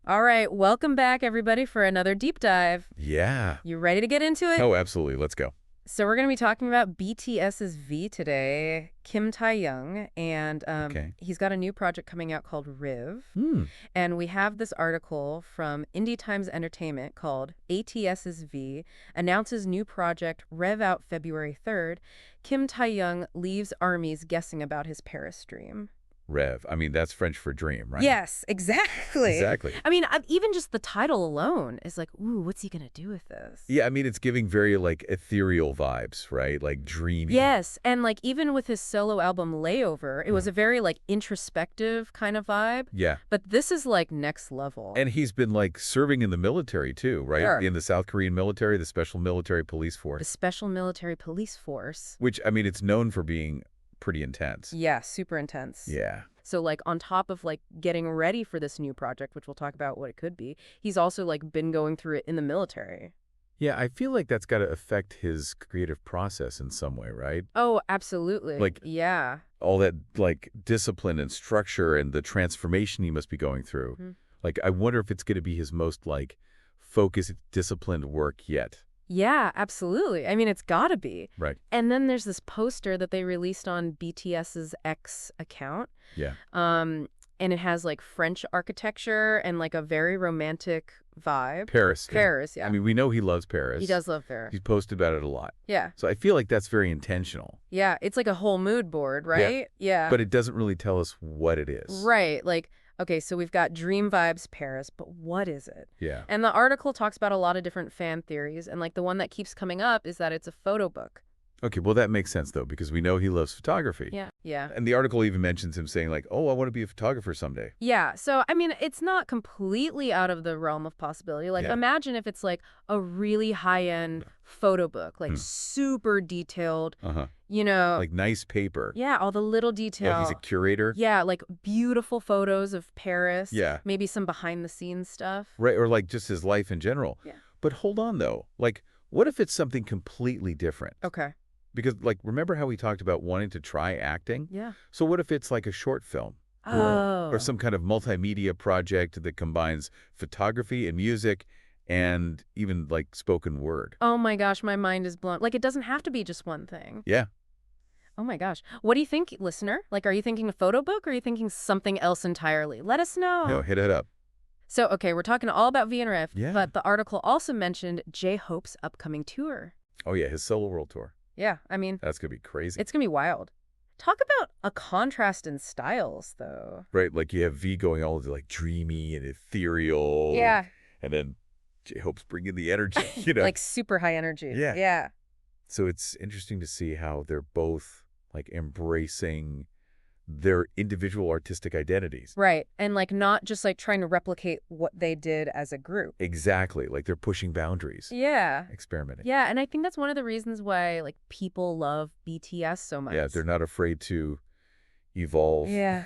All right, welcome back, everybody, for another deep dive. Yeah. You ready to get into it? Oh, absolutely. Let's go. So we're going to be talking about BTS's V today, Kim Tae-young, and he's got a new project coming out called Rêve. And we have this article from Indie Times Entertainment called ATS's V announces new project Rêve out February 3rd. Kim Tae-young leaves armies guessing about his Paris dream. Rêve. I mean, that's French for dream, right? Yes, exactly. Exactly. I mean, even just the title alone is like, ooh, what's he going to do with this? Yeah, I mean, it's giving very, like, ethereal vibes, right? Like, dreamy. Yes, and, like, even with his solo album Layover, it was a very, like, introspective kind of vibe. Yeah. But this is, like, next level. And he's been, like, serving in the military, too, right? Sure. In the South Korean military, the Special Military Police Force. The Special Military Police Force. Which, I mean, it's known for being pretty intense. Yeah, super intense. Yeah. So, like, on top of, like, getting ready for this new project, which we'll talk about what it could be, he's also, like, been going through it in the military. Yeah, I feel like that's got to affect his creative process in some way, right? Oh, absolutely. Like, yeah. All that, like, discipline and structure and the transformation he must be going through. Mm-hmm. Like, I wonder if it's going to be his most, like, focused, disciplined work yet. Yeah, absolutely. I mean, it's gotta be. Right. And then there's this poster that they released on BTS's X account. Yeah. And it has, like, French architecture and, like, a very romantic vibe. Paris. Paris, yeah. I mean, we know he loves Paris. He does love Paris. He's posted about it a lot. Yeah. So I feel like that's very intentional. Yeah, it's like a whole mood board, right? Yeah. But it doesn't really tell us what it is. Right. Like, okay, so we've got Dream Vibes Paris, but what is it? Yeah. And the article talks about a lot of different fan theories, and, like, the one that keeps coming up is that it's a photo book. Okay, well, that makes sense, though, because we know he loves photography. Yeah, yeah. And the article even mentions him saying, like, oh, I want to be a photographer someday. Yeah, so, I mean, it's not completely out of the realm of possibility. Like, imagine if it's, like, a really high-end photo book, like, super detailed, you know. Like, nice paper. Yeah, all the little detail. Like he's a curator. Yeah, like, beautiful photos of Paris. Yeah. Maybe some behind-the-scenes stuff. Right, or, like, just his life in general. Yeah. But hold on, though. Like, what if it's something completely different? Okay. Because, like, remember how we talked about wanting to try acting? Yeah. So what if it's like a short film? Oh. Or some kind of multimedia project that combines photography and music and even, like, spoken word? Oh, my gosh, my mind is blown. Like, it doesn't have to be just one thing. Yeah. Oh, my gosh. What do you think, listener? Like, are you thinking a photo book or are you thinking something else entirely? Let us know. No, hit it up. So, okay, we're talking all about V and Rêve, Yeah. but the article also mentioned J-Hope's upcoming tour. Oh, yeah, his solo world tour. Yeah, I mean, That's going to be crazy. it's going to be wild. Talk about a contrast in styles, though. Right, like you have V going all like dreamy and ethereal. Yeah. And then J-Hope's bringing the energy, you know. Like super high energy. Yeah. Yeah. So it's interesting to see how they're both like embracing their individual artistic identities. Right. And, like, not just, like, trying to replicate what they did as a group. Exactly. Like they're pushing boundaries. Yeah. Experimenting. Yeah, and I think that's one of the reasons why, like, people love BTS so much. Yeah, they're not afraid to evolve. Yeah.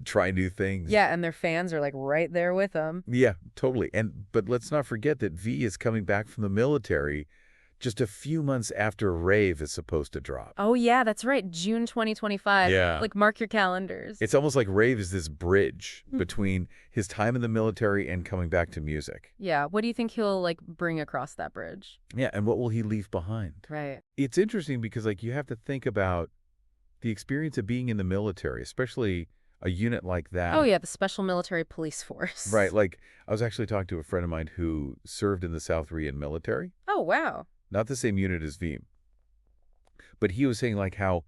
Try new things. Yeah, and their fans are, like, right there with them. Yeah, totally. But let's not forget that V is coming back from the military just a few months after Rêve is supposed to drop. Oh, yeah, that's right. June 2025. Yeah. Like, mark your calendars. It's almost like Rêve is this bridge between his time in the military and coming back to music. Yeah. What do you think he'll, like, bring across that bridge? Yeah, and what will he leave behind? Right. It's interesting because, like, you have to think about the experience of being in the military, especially a unit like that. Oh, yeah, the Special Military Police Force. Right. Like, I was actually talking to a friend of mine who served in the South Korean military. Oh, wow. Not the same unit as V. But he was saying, like, how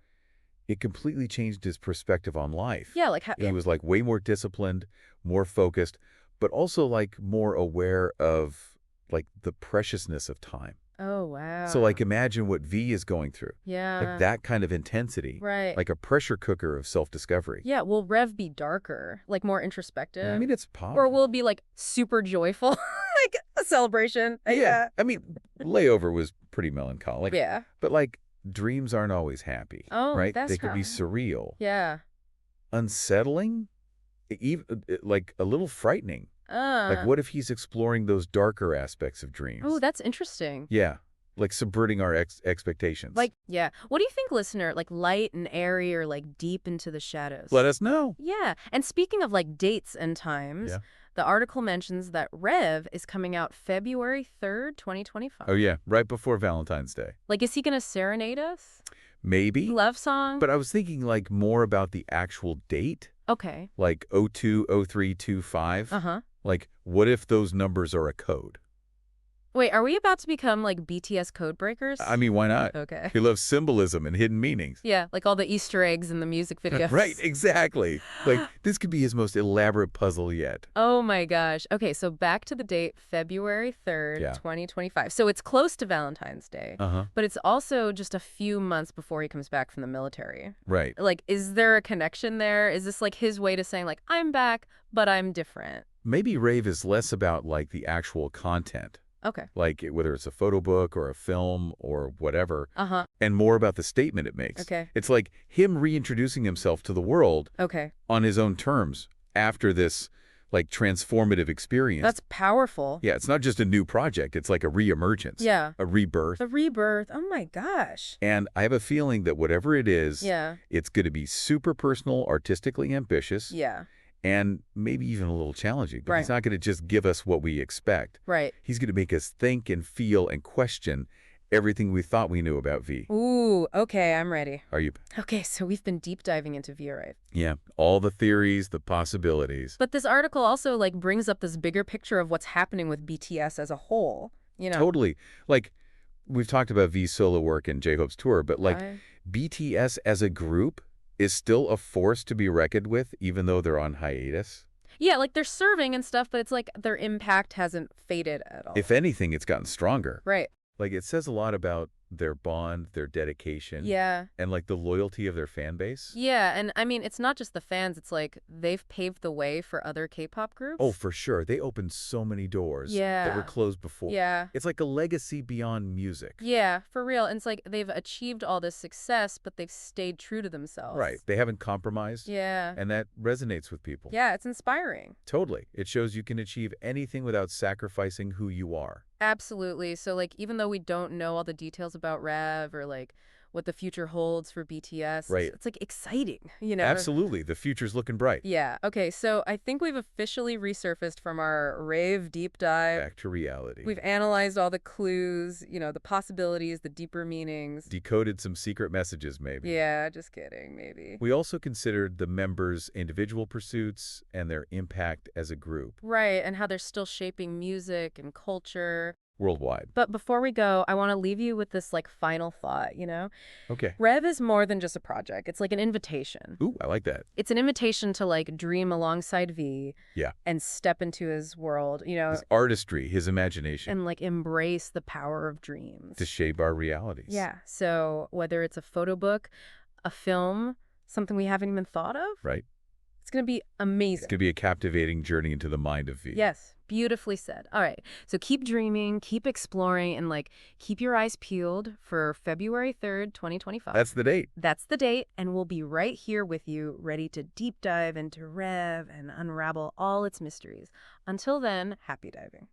it completely changed his perspective on life. Yeah, like... He was, like, way more disciplined, more focused, but also, like, more aware of, like, the preciousness of time. Oh, wow. So, like, imagine what V is going through. Yeah. Like, that kind of intensity. Right. Like a pressure cooker of self-discovery. Yeah, will Rêve be darker? Like, more introspective? I mean, it's powerful. Or will it be, like, super joyful? Like, a celebration? Yeah. I mean, Layover was pretty melancholic. Yeah. But, like, dreams aren't always happy. Oh, right? that's They could be right. surreal. Yeah. Unsettling. Even, like, a little frightening. Like, what if he's exploring those darker aspects of dreams? Oh, that's interesting. Yeah. Like subverting our expectations. Like, yeah. What do you think, listener? Like light and airy or like deep into the shadows? Let us know. Yeah. And speaking of like dates and times, The article mentions that Rêve is coming out February 3rd, 2025. Oh, yeah, right before Valentine's Day. Like, is he going to serenade us? Maybe. Love song? But I was thinking, like, more about the actual date. Okay. Like 02, 03, 25. Uh-huh. Like, what if those numbers are a code? Wait, are we about to become, like, BTS code breakers? I mean, why not? Okay. He loves symbolism and hidden meanings. Yeah, like all the Easter eggs in the music videos. Right, exactly. Like, this could be his most elaborate puzzle yet. Oh, my gosh. Okay, so back to the date, February 3rd, 2025. So it's close to Valentine's Day, but it's also just a few months before he comes back from the military. Right. Like, is there a connection there? Is this, like, his way to saying, like, I'm back, but I'm different? Maybe Rave is less about, like, the actual content. Okay. Like, whether it's a photo book or a film or whatever, and more about the statement it makes. Okay. It's like him reintroducing himself to the world on his own terms after this, like, transformative experience. That's powerful. Yeah, it's not just a new project. It's like a reemergence. Yeah. A rebirth. A rebirth. Oh, my gosh. And I have a feeling that whatever it is, it's going to be super personal, artistically ambitious. Yeah. And maybe even a little challenging. But he's not going to just give us what we expect. Right. He's going to make us think and feel and question everything we thought we knew about V. Ooh, okay, I'm ready. Are you? Okay, so we've been deep diving into V, right? Yeah, all the theories, the possibilities. But this article also, like, brings up this bigger picture of what's happening with BTS as a whole, you know? Totally. Like, we've talked about V's solo work and J-Hope's tour, but, like, BTS as a group is still a force to be reckoned with, even though they're on hiatus. Yeah, like they're serving and stuff, but it's like their impact hasn't faded at all. If anything, it's gotten stronger. Right. Like, it says a lot about their bond, their dedication. Yeah. And, like, the loyalty of their fan base. Yeah, and I mean, it's not just the fans. It's like they've paved the way for other K-pop groups. Oh, for sure. They opened so many doors that were closed before. Yeah. It's like a legacy beyond music. Yeah, for real. And it's like they've achieved all this success, but they've stayed true to themselves. Right. They haven't compromised. Yeah. And that resonates with people. Yeah, it's inspiring. Totally. It shows you can achieve anything without sacrificing who you are. Absolutely. So, like, even though we don't know all the details about Rêve or, like, what the future holds for BTS, it's like, exciting, you know? Absolutely. The future's looking bright. Yeah. Okay, so I think we've officially resurfaced from our Rêve deep dive. Back to reality. We've analyzed all the clues, you know, the possibilities, the deeper meanings. Decoded some secret messages, maybe. Yeah, just kidding, maybe. We also considered the members' individual pursuits and their impact as a group. Right, and how they're still shaping music and culture. Worldwide. But before we go, I want to leave you with this, like, final thought, you know? Okay. Rêve is more than just a project. It's like an invitation. Ooh, I like that. It's an invitation to, like, dream alongside V. Yeah. And step into his world, you know? His artistry, his imagination. And, like, embrace the power of dreams. To shape our realities. Yeah. So whether it's a photo book, a film, something we haven't even thought of. Right. It's going to be amazing. It's going to be a captivating journey into the mind of V. Yes. Beautifully said. All right. So keep dreaming, keep exploring, and, like, keep your eyes peeled for February 3rd, 2025. That's the date. That's the date, and we'll be right here with you, ready to deep dive into Rêve and unravel all its mysteries. Until then, happy diving.